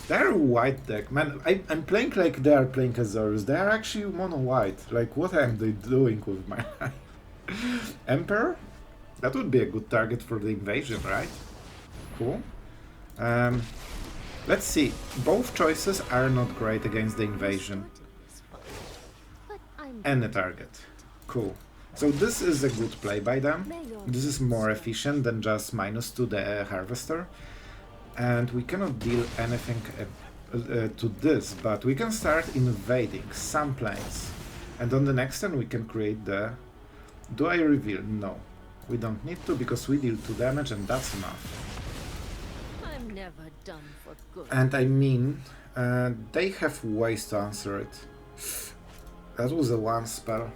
They're a white deck, man. I'm playing like they are playing Azorius. They are actually mono white. Like, what am they doing with my life? Emperor? That would be a good target for the invasion, right? Cool. Let's see. Both choices are not great against the invasion. Any target. Cool. So this is a good play by them. This is more efficient than just -2 the Harvester. And we cannot deal anything to this, but we can start invading some planes. And on the next turn we can create the... Do I reveal? No. We don't need to, because we deal 2 damage and that's enough. I'm never done for good. And I mean, they have ways to answer it. That was a 1 spell.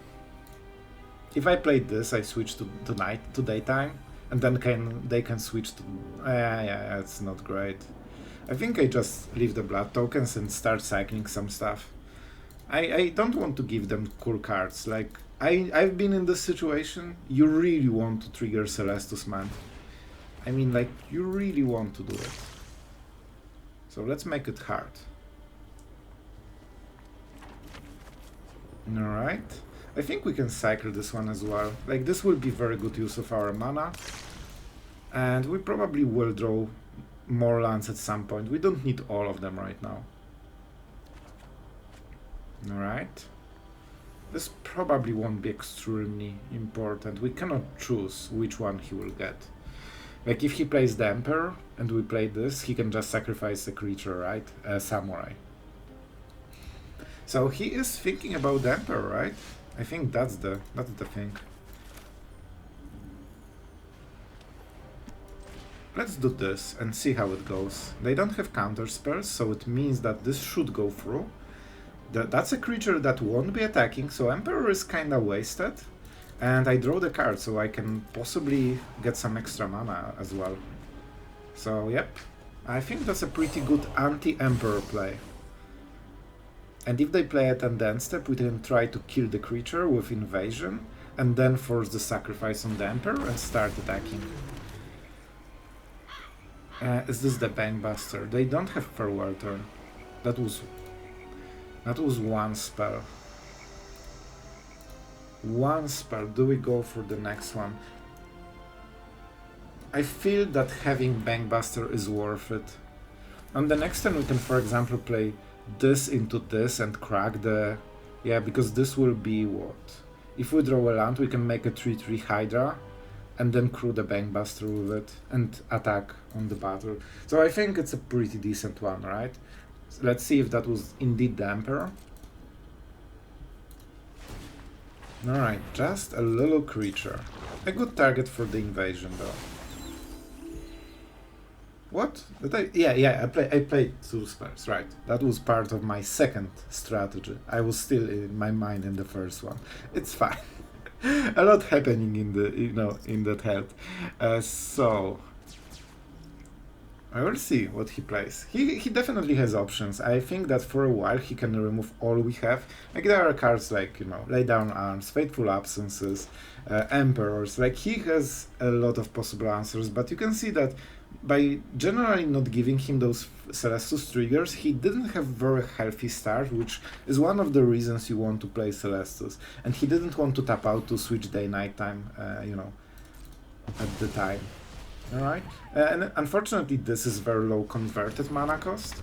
If I played this, I switch to daytime. And then they can switch to... yeah, it's not great. I think I just leave the blood tokens and start cycling some stuff. I don't want to give them cool cards. Like, I've been in this situation. You really want to trigger Celestus, man. I mean, like, you really want to do it. So let's make it hard. Alright. I think we can cycle this one as well. Like, this will be very good use of our mana. And we probably will draw more lands at some point. We don't need all of them right now. Alright. This probably won't be extremely important. We cannot choose which one he will get. Like if he plays the Emperor and we play this, he can just sacrifice a creature, right? A Samurai. So he is thinking about the Emperor, right? I think that's the thing. Let's do this and see how it goes. They don't have counter spells, so it means that this should go through. That's a creature that won't be attacking, so Emperor is kinda wasted. And I draw the card, so I can possibly get some extra mana as well. So, yep. I think that's a pretty good anti-Emperor play. And if they play it at the end step, we can try to kill the creature with Invasion, and then force the sacrifice on the Emperor and start attacking. Is this the Bankbuster? They don't have Farewell turn. That was one spell. One spell. Do we go for the next one? I feel that having Bankbuster is worth it. On the next turn we can, for example, play this into this and crack the... Yeah, because this will be what? If we draw a land, we can make a 3/3 Hydra and then crew the Bankbuster with it and attack on the battle. So I think it's a pretty decent one, right? So let's see if that was indeed the Emperor. Alright, just a little creature. A good target for the invasion though. What? I played 2 spells, right. That was part of my second strategy. I was still in my mind in the first one. It's fine. A lot happening in the, in that head. So I will see what he plays. He definitely has options. I think that for a while he can remove all we have. Like there are cards like, Lay Down Arms, Fateful Absences, Emperors. Like he has a lot of possible answers, but you can see that by generally not giving him those Celestus triggers, he didn't have very healthy start, which is one of the reasons you want to play Celestus. And he didn't want to tap out to switch day-night time, at the time. Alright, and unfortunately this is very low converted mana cost.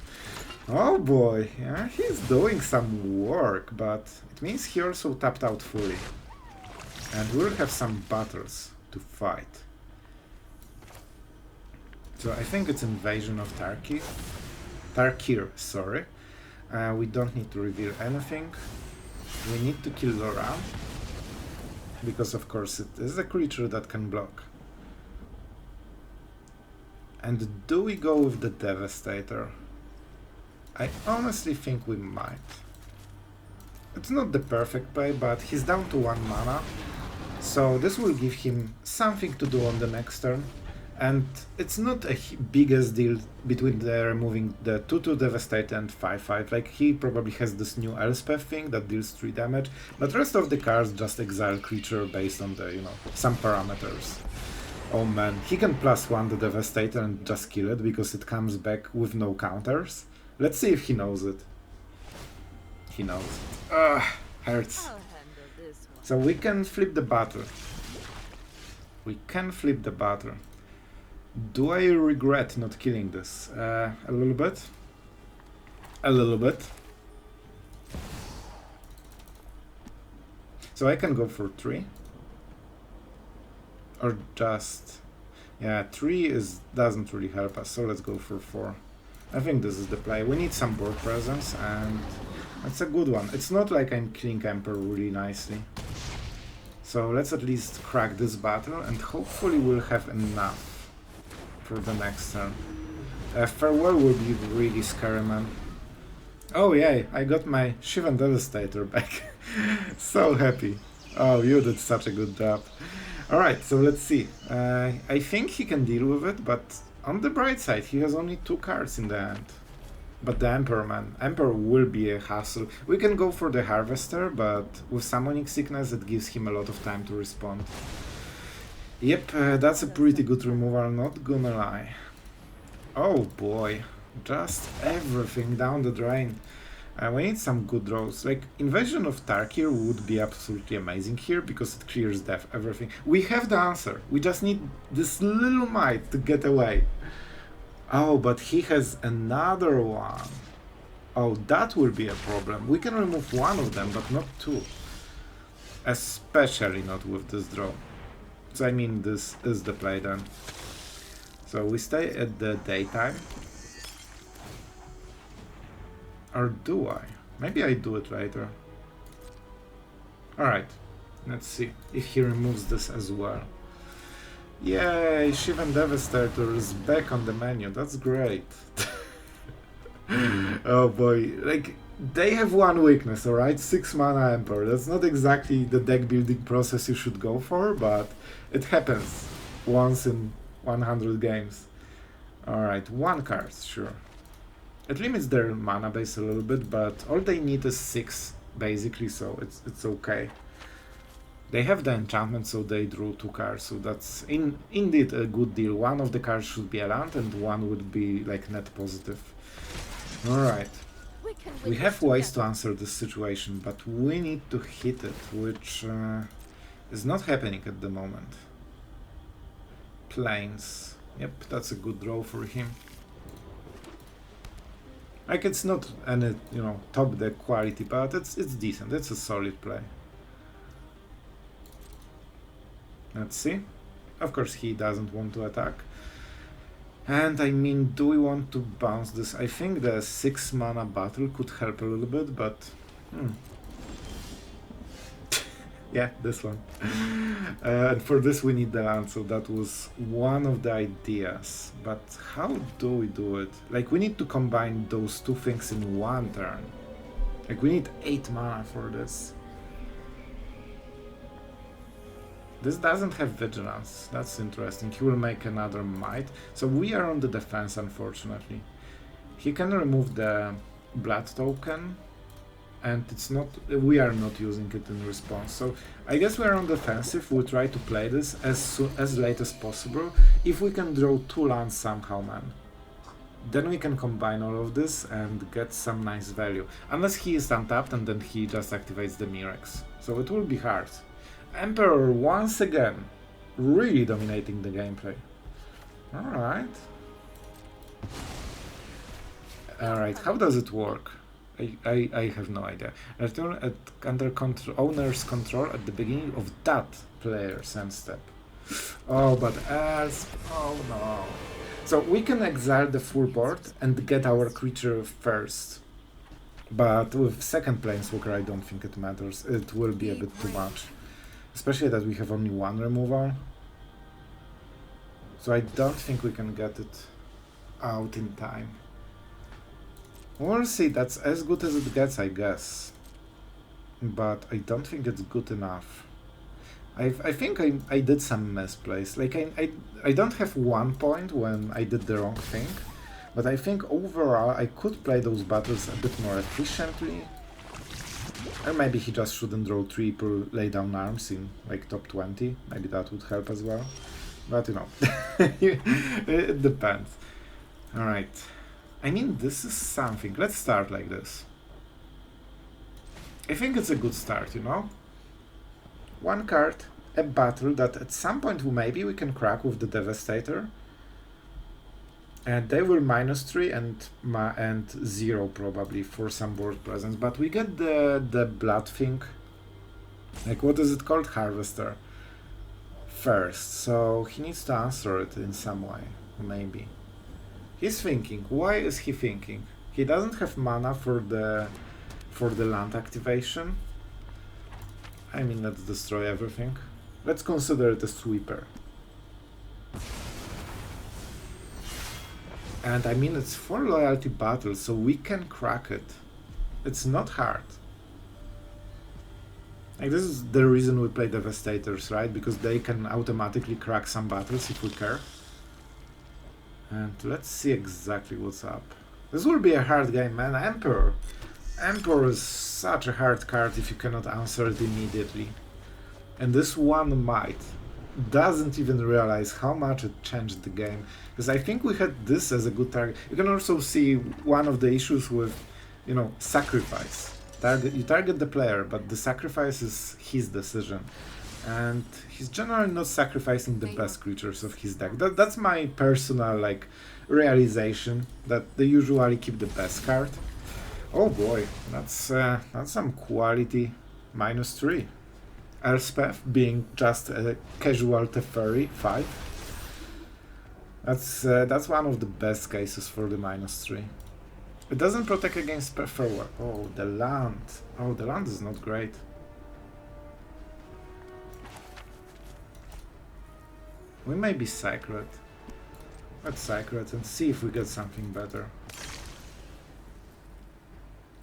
Oh boy, yeah, he's doing some work, but it means he also tapped out fully. And we'll have some battles to fight. So I think it's Invasion of Tarkir, sorry. We don't need to reveal anything. We need to kill Laura, because of course it is a creature that can block. And do we go with the Devastator? I honestly think we might. It's not the perfect play, but he's down to 1 mana, so this will give him something to do on the next turn. And it's not a biggest deal between the removing the 2/2 Devastator and 5/5. Like he probably has this new Elspeth thing that deals 3 damage, but rest of the cards just exile creature based on the, some parameters. Oh man, he can +1 the Devastator and just kill it because it comes back with no counters. Let's see if he knows it. He knows. Hurts. So we can flip the battle. We can flip the battle. Do I regret not killing this? A little bit. A little bit. So I can go for 3. Or just... Yeah, 3 doesn't really help us, so let's go for 4. I think this is the play. We need some board presence, and it's a good one. It's not like I'm killing Emperor really nicely. So let's at least crack this battle, and hopefully we'll have enough for the next turn. Farewell will be really scary, man. Oh yay, I got my Shivan Devastator back. So happy. Oh, you did such a good job. Alright, so let's see. I think he can deal with it, but on the bright side, he has only 2 cards in the end. But the Emperor, man. Emperor will be a hassle. We can go for the Harvester, but with Summoning Sickness, it gives him a lot of time to respond. Yep, that's a pretty good removal, not gonna lie. Oh boy, just everything down the drain. We need some good draws. Like, Invasion of Tarkir would be absolutely amazing here, because it clears everything. We have the answer, we just need this little might to get away. Oh, but he has another one. Oh, that will be a problem. We can remove 1 of them, but not 2. Especially not with this draw. So I mean, this is the play then. So we stay at the daytime. Or do I? Maybe I do it later. Alright, let's see if he removes this as well. Yay, Shivan Devastator is back on the menu, that's great. Oh boy, like, they have one weakness, alright? 6 mana Emperor. That's not exactly the deck building process you should go for, but it happens once in 100 games. Alright, 1 card, sure. It limits their mana base a little bit, but all they need is 6, basically, so it's okay. They have the enchantment, so they drew 2 cards, so that's indeed a good deal. One of the cards should be a land, and one would be like net positive. Alright. We have ways to answer this situation, but we need to hit it, which is not happening at the moment. Plains. Yep, that's a good draw for him. Like, it's not any, you know, top deck quality, but it's decent. It's a solid play. Let's see. Of course, he doesn't want to attack. And I mean, do we want to bounce this? I think the 6 mana battle could help a little bit, but yeah, this one. And for this we need the land, so that was one of the ideas. But how do we do it? Like, we need to combine those 2 things in 1 turn. Like, we need 8 mana for this. This doesn't have vigilance. That's interesting. He will make another might. So we are on the defense, unfortunately. He can remove the blood token, and it's not. We are not using it in response. So I guess we are on defensive. We'll try to play this as late as possible. If we can draw 2 lands somehow, man, then we can combine all of this and get some nice value. Unless he is untapped and then he just activates the Mirex. So it will be hard. Emperor once again, really dominating the gameplay. Alright. Alright, how does it work? I have no idea. Return at under owner's control at the beginning of that player's end step. Oh, but as... oh no. So we can exile the full board and get our creature first. But with second Planeswalker I don't think it matters. It will be a bit too much. Especially that we have only 1 removal. So I don't think we can get it out in time. We'll see, that's as good as it gets, I guess. But I don't think it's good enough. I think I did some misplays. Like, I don't have 1 point when I did the wrong thing. But I think overall I could play those battles a bit more efficiently. Or maybe he just shouldn't draw 3 per lay down arms in like top 20. Maybe that would help as well. But you know, it depends. Alright. I mean, this is something. Let's start like this. I think it's a good start, you know? 1 card, a battle that at some point maybe we can crack with the Devastator. And they will -3 and 0 probably for some board presence, but we get the blood thing, like, what is it called? Harvester first, so he needs to answer it in some way, maybe. He's thinking. Why is he thinking? He doesn't have mana for the land activation. I mean, let's destroy everything. Let's consider it a sweeper. And I mean, it's 4 loyalty battles, so we can crack it. It's not hard. Like, this is the reason we play Devastators, right? Because they can automatically crack some battles if we care. And let's see exactly what's up. This will be a hard game, man. Emperor. Emperor is such a hard card if you cannot answer it immediately. And this one might. Doesn't even realize how much it changed the game, because I think we had this as a good target. You can also see one of the issues with, you know, sacrifice. You target the player, but the sacrifice is his decision, and he's generally not sacrificing the best creatures of his deck. That's my personal, like, realization, that they usually keep the best card. Oh boy, that's some quality. -3. Elspeth being just a casual Teferi 5. That's one of the best cases for the -3. It doesn't protect against prefer. Oh, the land. Oh, the land is not great. We may be Sacred. Let's Sacred and see if we get something better.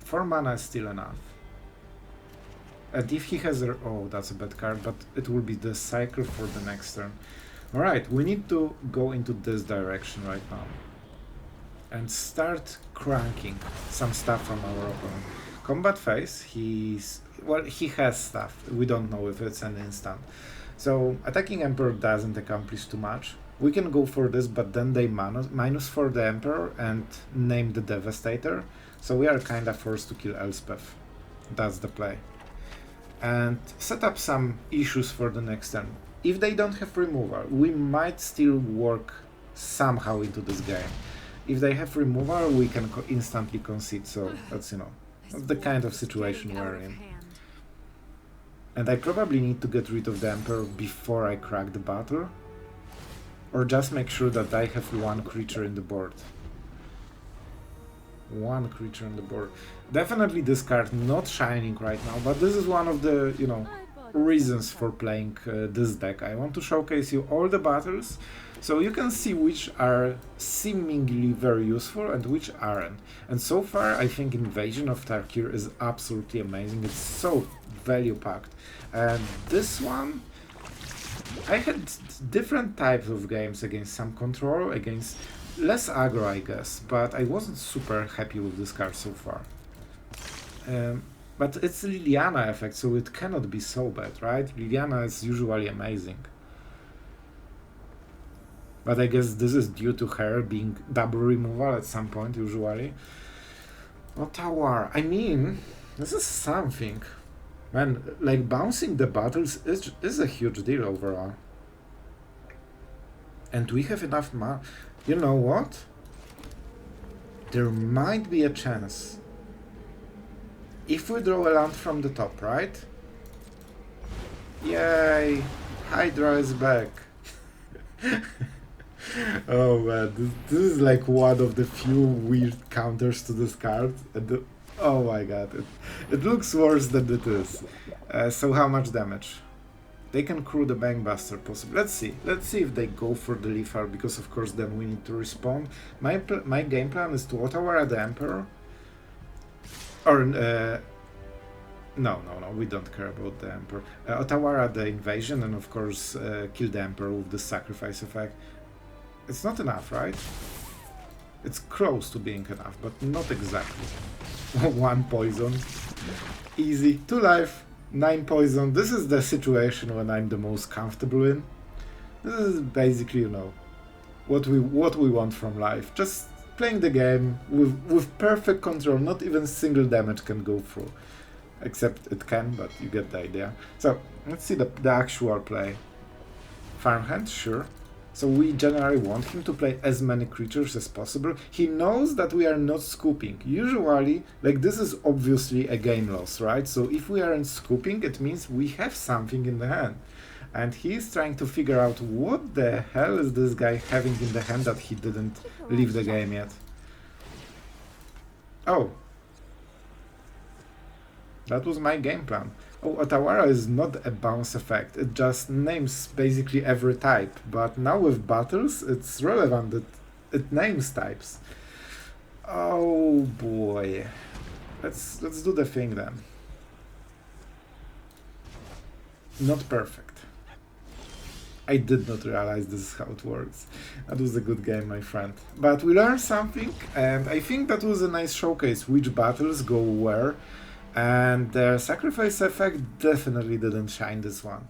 4 mana is still enough. And if he has a... oh, that's a bad card, but it will be the cycle for the next turn. Alright, we need to go into this direction right now. And start cranking some stuff from our opponent. Combat phase, he's... well, he has stuff. We don't know if it's an instant. So, attacking Emperor doesn't accomplish too much. We can go for this, but then they minus for the Emperor and name the Devastator. So we are kinda forced to kill Elspeth. That's the play. And set up some issues for the next turn. If they don't have removal, we might still work somehow into this game. If they have removal, we can instantly concede, so that's, you know, that's the kind of situation we're in. And I probably need to get rid of the Emperor before I crack the battle. Or just make sure that I have one creature in the board. One creature on the board. Definitely this card not shining right now, but this is one of the, you know, reasons for playing this deck. I want to showcase you all the battles, so you can see which are seemingly very useful and which aren't. And so far, I think Invasion of Tarkir is absolutely amazing. It's so value-packed. And this one, I had different types of games against some control, against less aggro, I guess, but I wasn't super happy with this card so far. But it's Liliana effect, so it cannot be so bad, right? Liliana is usually amazing. But I guess this is due to her being double removal at some point, usually. Otawara, I mean, this is something. Man, like, bouncing the battles is a huge deal overall. And we have enough mana. You know what? There might be a chance. If we draw a land from the top, right? Yay! Hydra is back! Oh man, this is like one of the few weird counters to this card. And oh my god, it looks worse than it is. So how much damage? They can crew the Bankbuster possibly. Let's see if they go for the Lethal, because of course then we need to respond. My game plan is to Otawara the Emperor. Or, no, we don't care about the Emperor. Otawara the Invasion, and of course kill the Emperor with the Sacrifice effect. It's not enough, right? It's close to being enough, but not exactly. 1 poison. Easy. 2 life. 9 poison. This is the situation when I'm the most comfortable in. This is basically, you know, what we want from life. Just playing the game with perfect control. Not even single damage can go through. Except it can, but you get the idea. So, let's see the actual play. Farmhand, sure. So we generally want him to play as many creatures as possible. He knows that we are not scooping. Usually, like, this is obviously a game loss, right? So if we aren't scooping, it means we have something in the hand. And he's trying to figure out what the hell is this guy having in the hand that he didn't leave the game yet. Oh. That was my game plan. Oh, Otawara is not a bounce effect, it just names basically every type, but now with battles it's relevant that it names types. Oh boy. Let's do the thing then. Not perfect. I did not realize this is how it works. That was a good game, my friend. But we learned something, and I think that was a nice showcase which battles go where. And the Sacrifice effect definitely didn't shine this one.